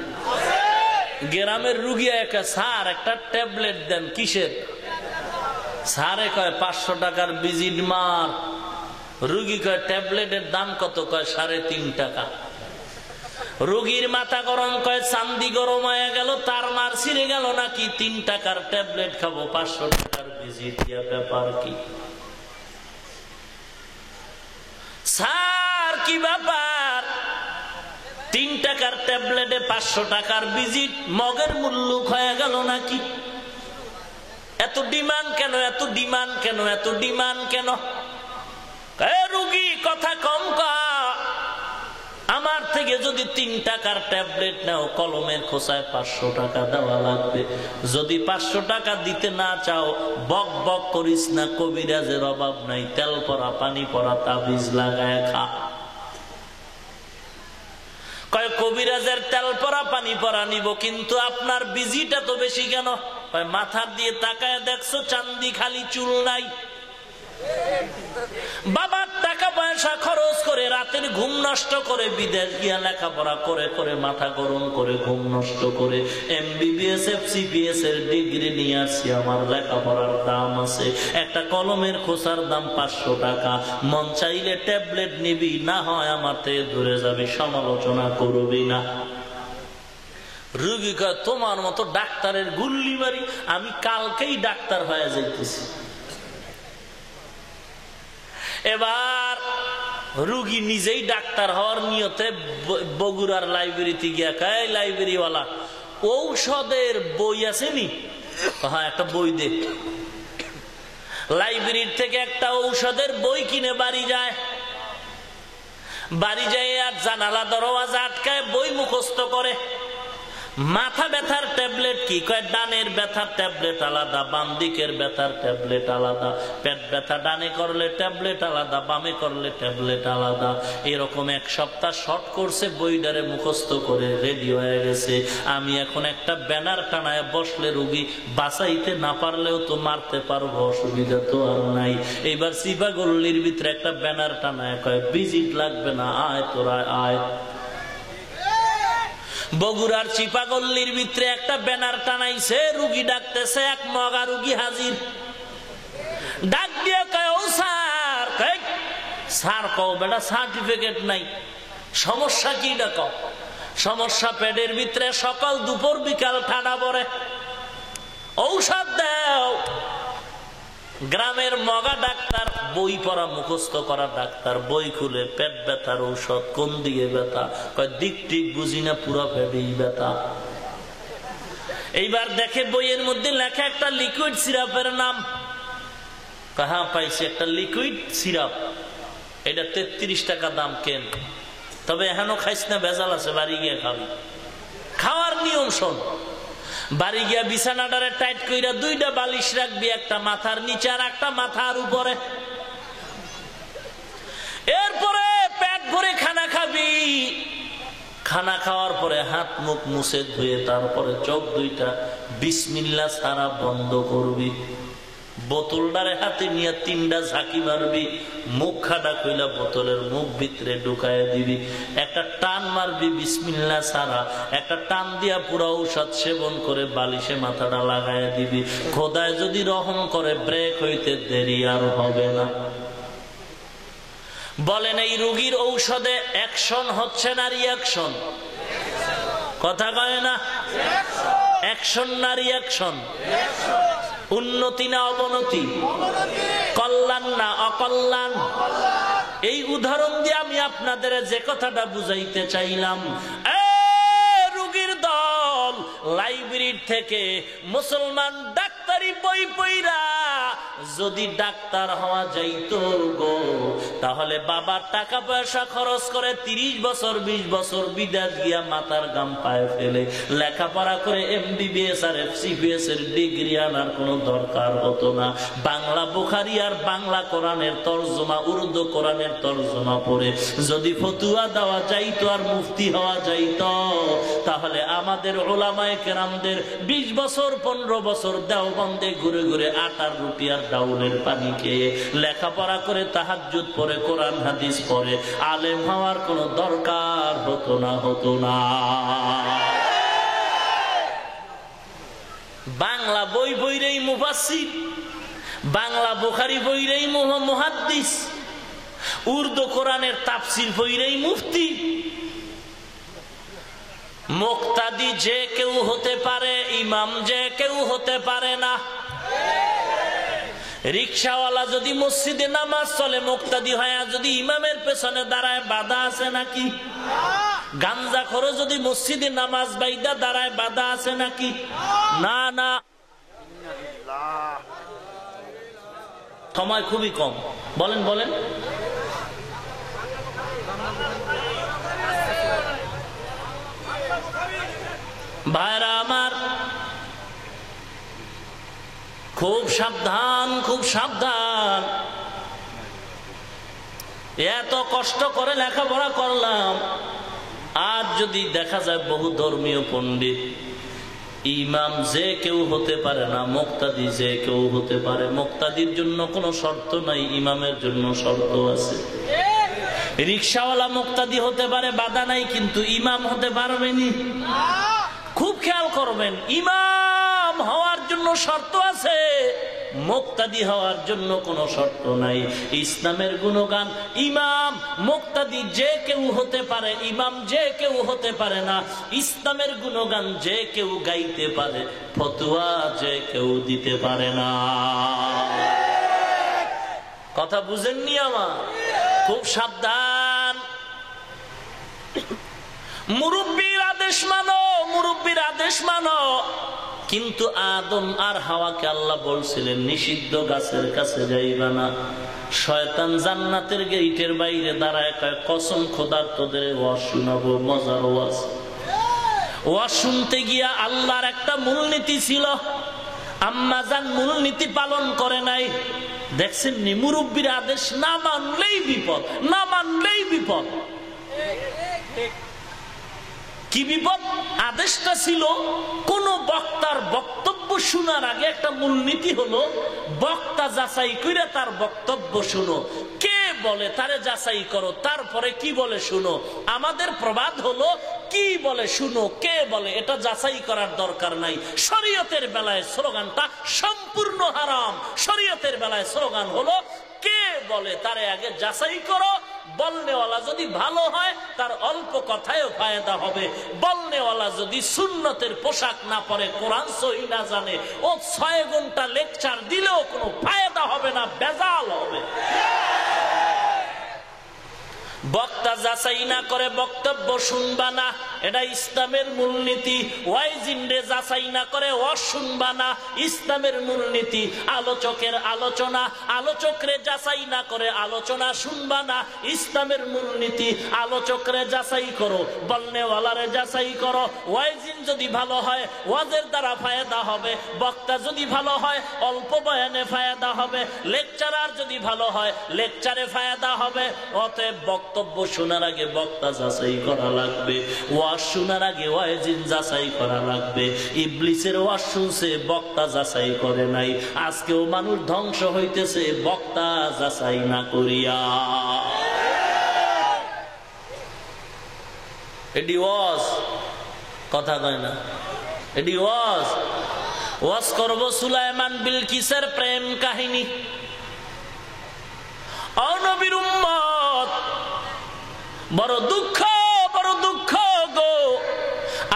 Speaker 1: গ্রামের রুগী একা, স্যার একটা ট্যাবলেট দেন। কিসের? স্যারে কয় 500 টাকার ভিজিট মার। রুগী কয় ট্যাবলেটের দাম কত? কয় 3.5 টাকা। রোগীর মাথা গরম, কয় চান্দি গরম হয়ে গেল, তার মার ছিঁড়ে গেল নাকি? 3 টাকার ট্যাবলেট খাবো, 500 টাকার ভিজিট দিয়া ব্যাপার কি? স্যার কি ব্যাপার? 3 টাকার ট্যাবলেটে 500 টাকার ভিজিট, মগের মূল্য হয়ে গেল নাকি? এত ডিমান্ড কেন? এত ডিমান্ড কেন? এত ডিমান্ড কেন? রুগী কথা কম কা। আমার থেকে যদি 3 টাকার ট্যাবলেট নাও, কলমের খোসায় 500 টাকা দেওয়া লাগবে। যদি 500 টাকা দিতে না চাও, বক বক করিস না, কবিরাজের অভাব নাই, তেল পরা পানি পরা তাবিজ লাগায় খা। কয় কবিরাজের তেল পরা পানি পরা নিব, কিন্তু আপনার বিজিটা তো বেশি কেন? কয় মাথার দিয়ে তাকায় দেখছো চান্দি খালি চুল নাই। বাবার টাকা পয়সা খরচ করে রাতের ঘুম নষ্ট করে বিদেশ গিয়া লেখাপড়া করে করে মাথা গরম করে ঘুম নষ্ট করে এমবিবিএস এফসিপিএস এর ডিগ্রি নিয়ে আসছি। আমার লেখাপড়ার দাম আছে, একটা কলমের খোসার দাম 500 টাকা। মন চাইলে ট্যাবলেট নিবি, না হয় আমার থেকে দূরে যাবি, সমালোচনা করবি না। রোগী কয় তোমার মতো ডাক্তারের গুল্লি মারি, আমি কালকেই ডাক্তার হয়ে যাইতেছি। এবার রুগী নিজেই ডাক্তার হওয়ার নিয়তে বগুড়ার লাইব্রেরিতে গিয়া কয়, লাইব্রেরিওয়ালা ঔষধের বই আসেনি? হ্যাঁ, একটা বই দে। লাইব্রেরির থেকে একটা ঔষধের বই কিনে বাড়ি যায়। বাড়ি যায় আর জানালা দরওয়াজা আটকায় বই মুখস্থ করে। মাথা ব্যথার ট্যাবলেট কি কয়? ডানের ব্যথার ট্যাবলেট আলাদা, বাম দিকের ব্যথার ট্যাবলেট আলাদা। পেট ব্যথা ডানে করলে ট্যাবলেট আলাদা, বামে করলে ট্যাবলেট আলাদা। এরকম এক সপ্তাহ শর্ট করছে, বইডারে মুখস্থ করে রেডি হয়ে গেছে। আমি এখন একটা ব্যানার টানায় বসলে রোগী বাঁচাইতে না পারলেও তো মারতে পারবো, অসুবিধা তো আর নাই। এইবার সিপা গল্লির ভিতরে একটা ব্যানার টানায় কয় ভিজিট লাগবে না, আয় তোরা আয়। বগুড়ার চিপাগল্লির ভিতরে একটা ব্যানার টানাইছে, রুগী ডাকতেছে, এক মগা রুগী হাজির। ডাক দিয়ে কয় ও স্যার। স্যার কও বেটা, সার্টিফিকেট নাই। সমস্যা কি ডাক? সমস্যা পেটের ভিতরে সকাল দুপুর বিকাল ঠান্ডা পড়ে, ঔষধ দাও। গ্রামের মগা ডাক্তার, বই পড়া মুখস্থ করা ডাক্তার, বই খুলে পেট ব্যথার ঔষধ, কোন দিকে ব্যথা কয় দিক টিক বুঝি না, পুরো পেটেই ব্যথা। এইবার দেখে বইয়ের মধ্যে লেখা একটা লিকুইড সিরাপের নাম। হ্যাঁ পাইছি, একটা লিকুইড সিরাপ, এটা 33 টাকা দাম। কেন? তবে এখনো খাইস না, ভেজাল আছে, বাড়ি গিয়ে খাবি। খাওয়ার নিয়ম শোন। বাড়ি গিয়া বিছানাটারে টাইট কইরা 2টা বালিশ রাখবি, একটা মাথার নিচে আর একটা মাথার উপরে। এরপরে পেট ভরে খানা খাবি। খানা খাওয়ার পরে হাত মুখ মুছে ধুয়ে তারপরে চোখ 2টা বিসমিল্লাহ ছাড়া বন্ধ করবি। বোতলটারে হাতে নিয়ে 3টা ঝাঁকি মারবি, মুখ খাটা কইলা বোতলের মুখ ভিতরে ঢুকায় দিবি। একটা টান মারবি বিসমিল্লাহ ছাড়া, একটা টান দিয়া পুরো ঔষধ সেবন করে বালিশে মাথাটা লাগায় দিবি। খোদায় যদি রহম করে ব্রেক হইতে দেরি আর হবে না। বলেন এই রোগীর ঔষধে অ্যাকশন হচ্ছে না রিয়াকশন? কথা কয় না? অ্যাকশন না রিয়াকশন? উন্নতি না অবনতি? কল্যাণ না অকল্যাণ? এই উদাহরণ দিয়ে আমি আপনাদের যে কথাটা বুঝাইতে চাইলাম, রোগীর দল লাইব্রেরি থেকে মুসলমান ডাক্তারি বই পইরা যদি ডাক্তার হওয়া যাইতো গো, তাহলে বাবার টাকা পয়সা খরচ করে 30 বছর 20 বছর বিদেশ গিয়া মাথার গাম পায়ে ফেলে লেখাপড়া করে MBBS আর FCBS এর ডিগ্রি আনার কোনো দরকার হতো না। বাংলা বুখারী আর বাংলা কোরআনের তরজমা, উর্দু কোরআনের তরজমা পড়ে যদি ফতুয়া দেওয়া যাইতো আর মুফতি হওয়া যাইতো, তাহলে আমাদের উলামায়ে কেরামদের 20 বছর 15 বছর দেওবন্দে ঘুরে ঘুরে আটার রুটি আর ডাউলের পানি খেয়ে লেখাপড়া করে তাহাজ্জুদ পড়ে কোরআন হাদিস পড়ে আলেম হওয়ার কোনো দরকার হতো না। বাংলা বই বইরেই মুফাসসির, বাংলা বুখারী বইরেই মুহাদ্দিস, উর্দু কোরআনের তাফসীর বইরেই মুফতি। মুক্তাদি যে কেউ হতে পারে, ইমাম যে কেউ হতে পারে না। রিকশাওয়ালা যদি মসজিদে নামাজ চলে মুক্তাদি হয়, যদি ইমামের পেছনে দাঁড়ায় বাধা আছে নাকি? গাঞ্জাখোরও যদি মসজিদে নামাজ বাইদা দাঁড়ায় বাধা আছে নাকি? না না। সময় খুবই কম, বলেন বলেন। ভাইরা আমার, খুব সাবধান, খুব সাবধান। এত কষ্ট করে লেখাপড়া করলাম, আর যদি দেখা যায় বহু ধর্মীয় পণ্ডিত, ইমাম যে কেউ হতে পারে না, মুক্তাদি যে কেউ হতে পারে। মুক্তাদির জন্য কোনো শর্ত নাই, ইমামের জন্য শর্ত আছে। রিকশাওয়ালা মুক্তাদি হতে পারে, বাধা নাই, কিন্তু ইমাম হতে পারবেনি। খুব খেয়াল করবেন, ইমাম হওয়ার জন্য শর্ত আছে, মুক্তাদি হওয়ার জন্য কোনো শর্ত নাই। ইসলামের গুণগান ইমাম মুক্তাদি যে কেউ হতে পারে, ইমাম যে কেউ হতে পারে না। ইসলামের গুণগান যে কেউ গাইতে পারে, ফতোয়া যে কেউ দিতে পারে না। কথা বুঝেননি আমার? খুব সাবধান। মুরব্বীর আদেশ মানো, মুরব্বীর আদেশ মানো। কিন্তু আদম আর হাওয়াকে আল্লাহ বলছিলেন নিষিদ্ধ গাছের কাছে যাইবা না। শয়তান জান্নাতের গেটের বাইরে দাঁড়ায় কয়, কসম খোদার তোদের ওয়াজ শোনাবো, মজার ওয়াজ। ওয়াজ শুনতে গিয়া আল্লাহর একটা মূলনীতি ছিল, আম্মাজান মূলনীতি পালন করে নাই। দেখছেন নি, মুরব্বীর আদেশ না মানলেই বিপদ, না মানলেই বিপদ। কি বিপদ? আদেশটা ছিল কোন বক্তার বক্তব্য শোনার আগে একটা মূলনীতি হলো বক্তা যাচাই করে তার বক্তব্য শুনো, কে বলে তারে যাচাই করো, তারপরে কি বলে শুনো। আমাদের প্রবাদ হলো কি বলে শুনো, কে বলে এটা যাচাই করার দরকার নাই। শরীয়তের বেলায় স্লোগানটা সম্পূর্ণ হারাম। শরীয়তের বেলায় স্লোগান হলো কে বলে তারে আগে যাচাই করো। বলনেওয়ালা যদি ভালো হয় তার অল্প কথায়ও ফায়দা হবে। বলনেওয়ালা যদি সুন্নতের পোশাক না পরে, কোরআন সহি না জানে, ও 6 ঘন্টা লেকচার দিলেও কোনো ফায়দা হবে না, বেজাল হবে। বক্তা যাচাই না করে বক্তব্য শুনবা না, এটা ইসলামের মূলনীতি। ওয়াইজিনরে যাচাই না করে ওয়াজ শুনবা না, ইসলামের মূলনীতি। আলোচকের আলোচনা, আলোচকরে যাচাই না করে আলোচনা শুনবা না, ইসলামের মূলনীতি। আলোচকরে যাচাই করো, বলনেওয়ালারে যাচাই করো। ওয়াইজিন যদি ভালো হয় ওয়াজের দ্বারা ফায়দা হবে, বক্তা যদি ভালো হয় অল্প বয়ানে ফায়দা হবে, লেকচারার যদি ভালো হয় লেকচারে ফায়দা হবে। অতএব বক্তব্য শোনার আগে বক্তা যাচাই করা লাগবে, ওয়াজ শোনার আগে ওয়াইজিন যাচাই করা লাগবে। ইবলিসের ওয়াজ শুনছে, বক্তা যাচাই করে নাই। আজকেও মানুষ ধ্বংস হইতেছে বক্তা যাচাই না করিয়া। এটি ওয়াজ, কথা কয় না, এটি ওয়াজ। ওয়াজ করব সুলাইমান বিলকিসের প্রেম কাহিনী। ও নবীর উম্মত, বড় দুঃখ, বড় দুঃখ গো।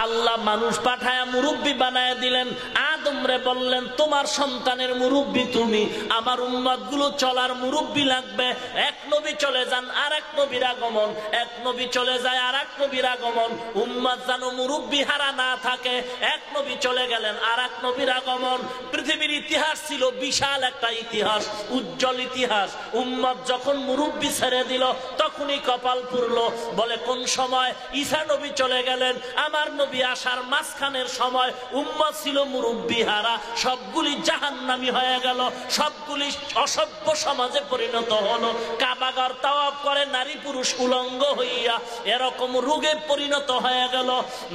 Speaker 1: আল্লাহ মানুষ পাঠায়া মুরব্বী বানায় দিলেন। আদমরে বললেন তোমার সন্তানের মুরব্বী তুমি, আমার উম্মত গুলো চলার মুরব্বী লাগবে। এক নবী চলে যান আর এক নবীর আগমন, এক নবী চলে যায় আর এক নবীর আগমন। উম্মত যেন মুরব্বী হারা না থাকে। এক নবী চলে গেলেন আর এক নবীর আগমন। পৃথিবীর ইতিহাস ছিল বিশাল একটা ইতিহাস, উজ্জ্বল ইতিহাস। উম্মত যখন মুরব্বী ছেড়ে দিল তখনই কপাল পুরলো। বলে কোন সময়? ঈসা নবী চলে গেলেন, আমার নবী আসার মাঝখানের সময় উম্মত ছিল মুরব্বী হারা। সবগুলি জাহান্নামী হয়ে গেল, সবগুলি অসভ্য সমাজে পরিণত হলো। কাবাগর তাওয়াফ করে নারী পুরুষ উলঙ্গ হইয়া এরকম রোগে পরিণত হয়ে গেল।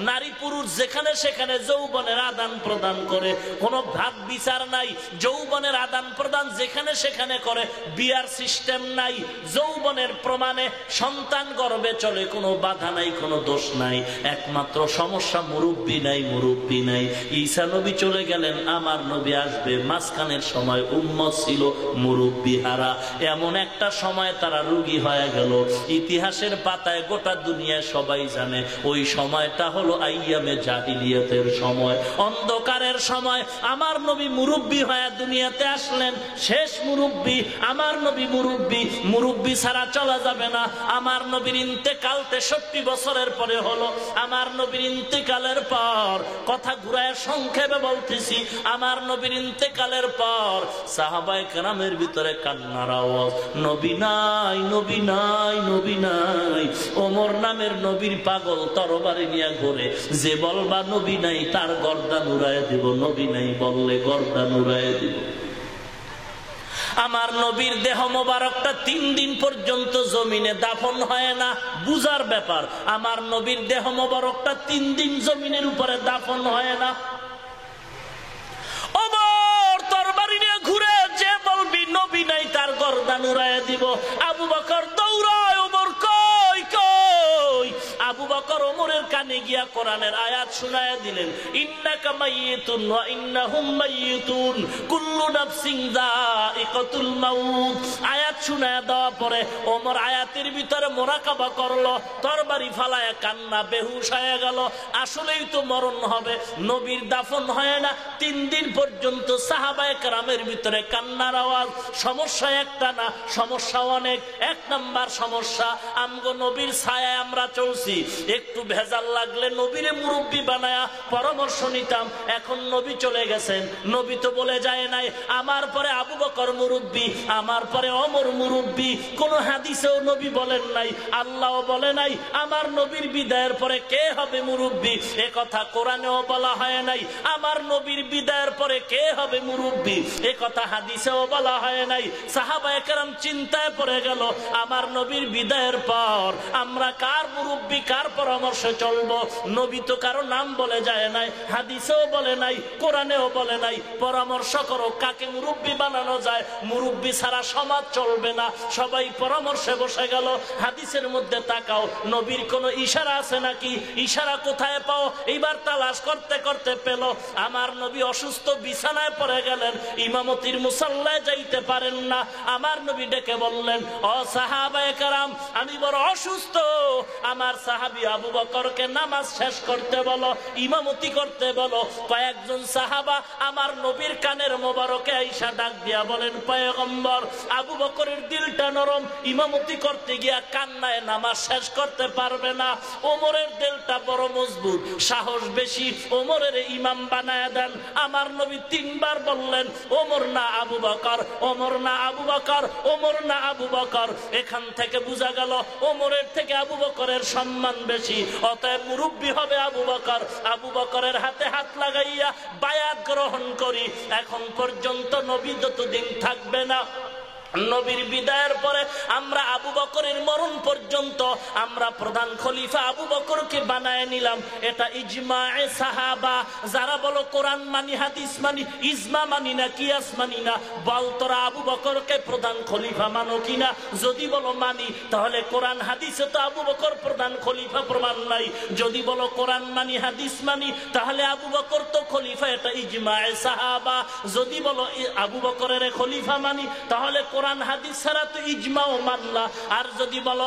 Speaker 1: নারী পুরুষ যেখানে সেখানে যৌবনের আদান প্রদান করে, কোনো ভাগ বিচার নাই। যৌবনের আদান প্রদান যেখানে সেখানে করে, বিয়ার সিস্টেম নাই। যৌবনের প্রমাণে সন্তান গর্ভে চলে, কোনো বাধা নাই, কোনো দোষ নাই। একমাত্র সমস্যা মুরব্বী নাই, মুরব্বী নাই। ঈসা নবী চলে গেলেন, আমার নবী আসবে। মাঝখানের সময় উম্মত ছিল মুরব্বী হারা। এমন একটা সময় তারা রোগী হয়ে গেল। ইতিহাসের পাতায় গোটা দুনিয়া সবাই জানে ওই সময়টা হলো আইয়ামে জাহিলিয়াতের সময়, অন্ধকারের সময়। আমার নবী মুরব্বী হয়ে দুনিয়াতে আসলেন, শেষ মুরব্বী। আমার নবী মুরব্বী, মুরব্বী ছাড়া চলা যাবে না। আমার নবীর ইন্তেকাল 63 বছরের পরে হলো। আমার নবীর ইন্তেকালের পর, কথা ঘুরায় সংক্ষেপে বলতেছি, আমার নবীর ইন্তেকালের পর সাহাবায়ে কেরামের ভিতরে কান্নার আওয়াজ, নবী নাই, নবী নাই, নবী নাই। ওমর নামের নবীর পাগল তরবারি নিয়ে ঘোরে, যে বলবা নবী নাই তার গর্দান উড়ায় দিব, নবী নাই বললে গর্দান উড়ায় দিব। আমার নবীর দেহ মোবারকটা 3 দিন পর্যন্ত জমিনে দাফন হয় না। বুঝার ব্যাপার, আমার নবীর দেহ মোবারকটা 3 দিন জমিনের উপরে দাফন হয় না। ওমর তরবারি নিয়ে ঘুরে, যে বলবি নবী নাই তার গর্দান উড়াইয়া দিব। আবু বকর দৌড়ায়, ওমর কই কই। আবু বকর ওমরের কানে গিয়া কোরআনের আয়াত শুনায়া দিলেন, ইন্নাকা মাইয়িতুন ওয়া ইন্নাহুম মাইয়িতুন কুল্লু নাফসিন যায়িকাতুল মাউত। আয়াত শুনায়া দেওয়া পরে ওমর আয়াতের ভিতরে মুরাকাবা করলো, তরবারি ফালায়া কান্না, বেহুশ হয়ে গেল। আসলেই তো মরণ হবে, নবীর দাফন হয় না। 3 দিন পর্যন্ত সাহাবায়ে কেরামের ভিতরে কান্নার আওয়াজ। সমস্যা একটা না, সমস্যা অনেক। 1 নাম্বার সমস্যা, আমগো নবীর ছায়ায় আমরা চলছি। একটু ভেজাল লাগলে নবীরে মুরব্বী বানায়া পরামর্শ নিতাম। এখন নবী চলে গেছেন, নবী তো বলে যায় নাই আমার পরে আবু বকর মুরব্বী, আমার পরে ওমর মুরব্বী। কোন হাদিসেও নবী বলেন নাই, আল্লাহও বলে নাই আমার নবীর বিদায়ের পরে কে হবে মুরব্বী। এ কথা কোরআনেও বলা হয় নাই, আমার নবীর বিদায়ের পরে কে হবে মুরব্বী। এ কথা হাদিসেও বলা হয় নাই। সাহাবায়ে কেরাম চিন্তায় পড়ে গেল, আমার নবীর বিদায়ের পর আমরা কার মুরব্বী, কার পরামর্শে চলবো। নবী তো কারো নাম বলে যায় নাই, হাদিসেও বলে নাই, কোরআনেও বলে নাই। পরামর্শ করো কাকে মুরব্বী বানানো যায়। মুরব্বী ছাড়া সমাজ চলবে না। সবাই পরামর্শে বসে গেল। হাদিসের মধ্যে তাকাও, নবীর কোন ইশারা আছে নাকি? ইশারা কোথায় পাও? এইবার তালাশ করতে করতে পেল, আমার নবী অসুস্থ, বিছানায় পড়ে গেলেন, ইমামতির মুসাল্লায় যাইতে পারেন না। আমার নবী ডেকে বললেন, ও সাহাবায়ে কেরাম, আমি বড় অসুস্থ, আমার সাহাবী আবু বকরকে নামাজ শেষ করতে বলো, ইমামতি করতে বলো। কয়েকজন সাহাবা আমার নবীর কানের মোবারকে আইসা ডাক দিয়া বলেন, পয়গম্বর, আবু বকরের দিলটা নরম, ইমামতি করতে গিয়া কান্নায় নামাজ শেষ করতে পারবে না। ওমরের দিলটা বড় মজবুত, সাহস বেশি, ওমরের ইমাম বানায় দেন। আমার নবী তিনবার বললেন, ওমর না আবু বকর, ওমর না আবু বকর, ওমর না আবু বকর। এখান থেকে বোঝা গেল ওমরের থেকে আবু বকরের সম্মান বেশি, অতএব মুরব্বী হবে আবু বকর। আবু বকরের হাতে হাত লাগাইয়া বায়াত গ্রহণ করি। এখন পর্যন্ত নবী যতদিন থাকবে না, নবীর বিদায়ের পরে আমরা আবু বকরের মরণ পর্যন্ত আমরা প্রধান খলিফা আবু বকরকে বানায় নিলাম। এটা ইজমায়ে সাহাবা। যারা বলো কোরআন মানি, হাদিস মানি, ইজমা মানি না, কিয়াস মানি না, বল তোরা আবু বকরকে প্রধান খলিফা মানো কিনা। যদি বলো মানি, তাহলে কোরআন হাদিসে তো আবু বকর প্রধান খলিফা প্রমাণ নাই। যদি বলো কোরআন মানি, হাদিস মানি, তাহলে আবু বকর তো খলিফা, এটা ইজমায়ে সাহাবা। যদি বলো আবু বকরের খলিফা মানি, তাহলে কোরআন হাদিস ছাড়া তো ইজমাও মানলা। আর যদি বলো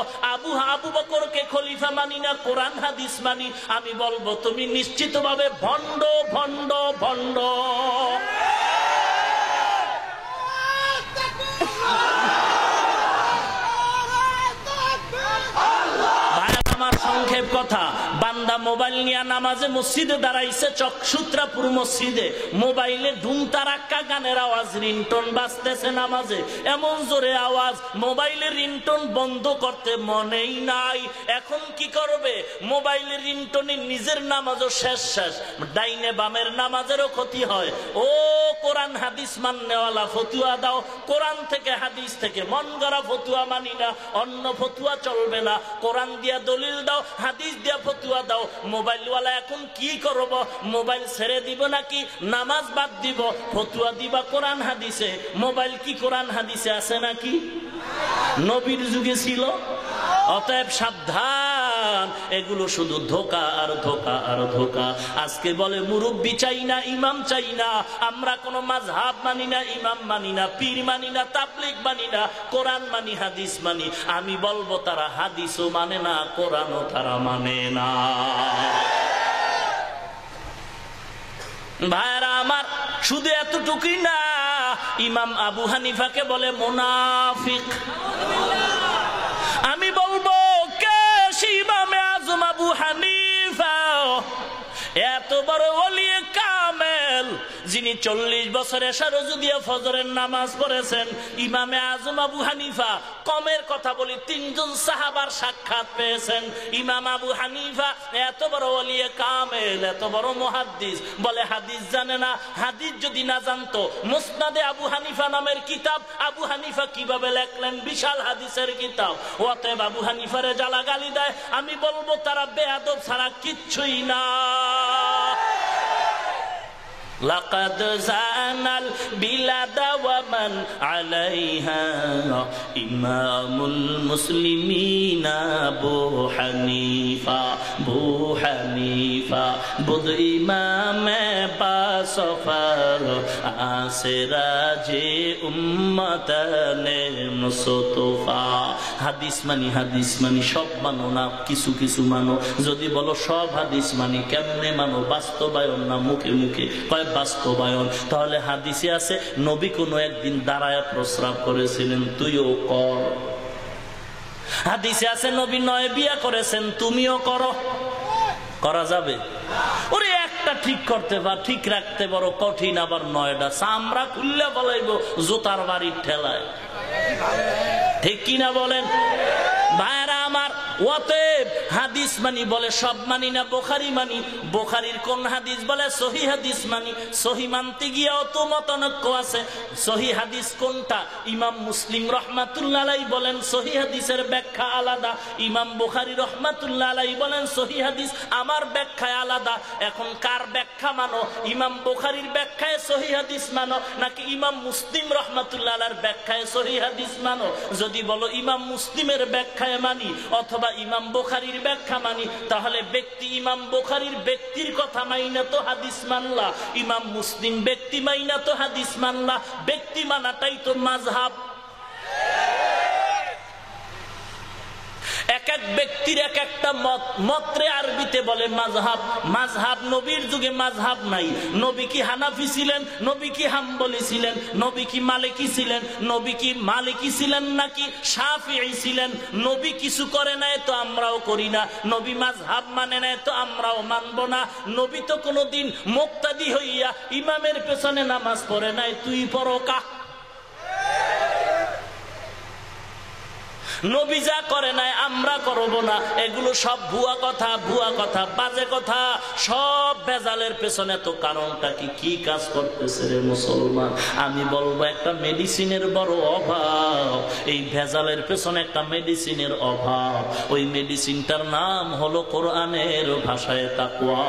Speaker 1: আবু বকরকে খলিফা মানি না, কোরআন হাদিস মানি, আমি বলবো তুমি নিশ্চিতভাবে ভণ্ড ভণ্ড ভণ্ড। আমার সংক্ষেপ কথা, বান্দা মোবাইল নিয়ে নামাজে মসজিদে দাঁড়াইছে, চকসুত্রাপুর মসজিদে, মোবাইলে ধুমতারাক্কা গানের আওয়াজ, রিংটোন বাজতেছে নামাজে, এমন জোরে আওয়াজ, মোবাইলের রিংটোন বন্ধ করতে মনেই নাই। এখন কি করবে? মোবাইলের রিংটোনে নিজের নামাজও শেষ, ডাইনে বামের নামাজেরও ক্ষতি হয়। ও কোরআন হাদিস মাননেওয়ালা, ফতুয়া দাও, কোরআন থেকে হাদিস থেকে, মন গড়া ফতুয়া মানি না, অন্য ফতুয়া চলবে না। কোরআন দিয়া দলিল দাও, হাদিস দিয়া ফতুয়া দাও। মোবাইলওয়ালা এখন কি করব? মোবাইল ছেড়ে দিব নাকি নামাজ বাদ দিব? ফতুয়া দিবা কোরআন হাদিসে। মোবাইল কি কোরআন হাদিসে আছে নাকি? নবীর যুগে ছিল। অতএব সাবধান, এগুলো শুধু ধোঁকা আর ধোঁকা আর ধোঁকা। আজকে বলে মুরব্বী চাই না, ইমাম চাই না, আমরা কোনো মাযহাব মানি না, ইমাম মানি না, পীর মানি না, তাবলীগ মানি না, কোরআন মানি, হাদিস মানি। আমি বলবো তারা হাদিসও মানে না, কোরআনও তারা মানে না। ভাইরা আমার, শুধু এতটুকুই না, ইমাম আবু হানিফাকে বলে মুনাফিক। আমি বলবো কে ইমামে আজম আবু হানিফা? এত বড় ওলিয়ে কামেল, যিনি 40 বছর এশা রোজু দিয়ে ফজরের নামাজ পড়েছেন। ইমামে আজম আবু হানিফা, কমের কথা বলি, 3 জন সাহাবার সাক্ষাৎ পেয়েছেন। ইমাম আবু হানিফা এত বড় ওলিয়ে কামেল, এত বড় মুহাদ্দিস, বলে হাদিস জানে না। হাদিস যদি না জানতো, মুসনাদে আবু হানিফা নামের কিতাব আবু হানিফা কিভাবে লেখলেন? বিশাল হাদিসের কিতাব। অতএব আবু হানিফারে জ্বালা গালি দেয়। আমি বলবো তারা বেয়াদব ছাড়া কিচ্ছুই না। لقد زانا البلاد ومن عليها إمام المسلمين أبو حنيفة أبو حنيفة بود إمام باسفر آسراج উম্মতানে মুস্তফা। হাদিস মানি সব মানো না, কিছু কিছু মানো। যদি বলো সব হাদিস মানি, কেমনে মানো? বাস্তবায়ন না মুখে মুখে, কয় বাস্তবায়ন। তাহলে হাদিসে আছে নবী কোনো একদিন দাঁড়ায় প্রস্রাব করেছিলেন, তুইও কর। হাদিসে আছে নবী 9 বিয়ে করেছেন, তুমিও করো। করা যাবে? ওরে একটা ঠিক করতে বা ঠিক রাখতে বড় কঠিন, আবার 9টা চামড়া খুললে বলাইব জোতার বাড়ির ঠেলায়। ঠিক কিনা বলেন ভাইরা আমার? অতএব হাদিস মানি বলে সব মানি না বুখারী মানি, বুখারীর কোন হাদিস বলে সহিহ হাদিস মানি। সহিহ মানতে গিয়েও তো মতানৈক্য আছে। সহিহ হাদিস কোনটা? ইমাম মুসলিম রাহমাতুল্লাহ আলাইহি বলেন সহিহ হাদিসের ব্যাখ্যা আলাদা, ইমাম বুখারী রাহমাতুল্লাহ আলাইহি বলেন সহিহ হাদিস আমার ব্যাখ্যায় আলাদা। এখন কার ব্যাখ্যা মানো? ইমাম বুখারীর ব্যাখ্যায় সহিহ হাদিস মানো নাকি ইমাম মুসলিম রাহমাতুল্লাহ আলাইহির ব্যাখ্যায় সহিহ হাদিস মানো? যদি বলো ইমাম মুসলিমের ব্যাখ্যায় মানি অথবা ইমাম বুখারীর ব্যাখ্যা মানি, তাহলে ব্যক্তি ইমাম বুখারীর ব্যক্তির কথা মাইনা তো হাদিস মানলা, ইমাম মুসলিম ব্যক্তি মাইনা তো হাদিস মানলা। ব্যক্তি মানাটাই তো মাযহাব। এক এক ব্যক্তির এক একটা মত, মতরে আরবিতে বলে মাযহাব। মাযহাব নবীর যুগে মাযহাব নাই। নবী কি হানাফি ছিলেন? নবী কি হাম্বলি ছিলেন? নবী কি মালিকি ছিলেন? নবী কি মালিকি ছিলেন নাকি শাফিঈ ছিলেন? নবী কিছু করে নাই তো আমরাও করি না, নবী মাযহাব মানে নাই তো আমরাও মানব না। নবী তো কোনোদিন মুক্তাদি হইয়া ইমামের পেছনে নামাজ পড়ে নাই, তুই পড়ো কা? নবী যা করে নাই আমরা করব না, এগুলো সব ভুয়া কথা, ভুয়া কথা, বাজে কথা, সব ভেজালের পেছনে। তো কারণটা কি? কি কাজ করতেছে রে মুসলমান? আমি বলবো একটা মেডিসিনের বড় অভাব। এই ভেজালের পেছনে একটা মেডিসিনের অভাব। ওই মেডিসিনটার নাম হলো কোরআনের ভাষায় তাকওয়া।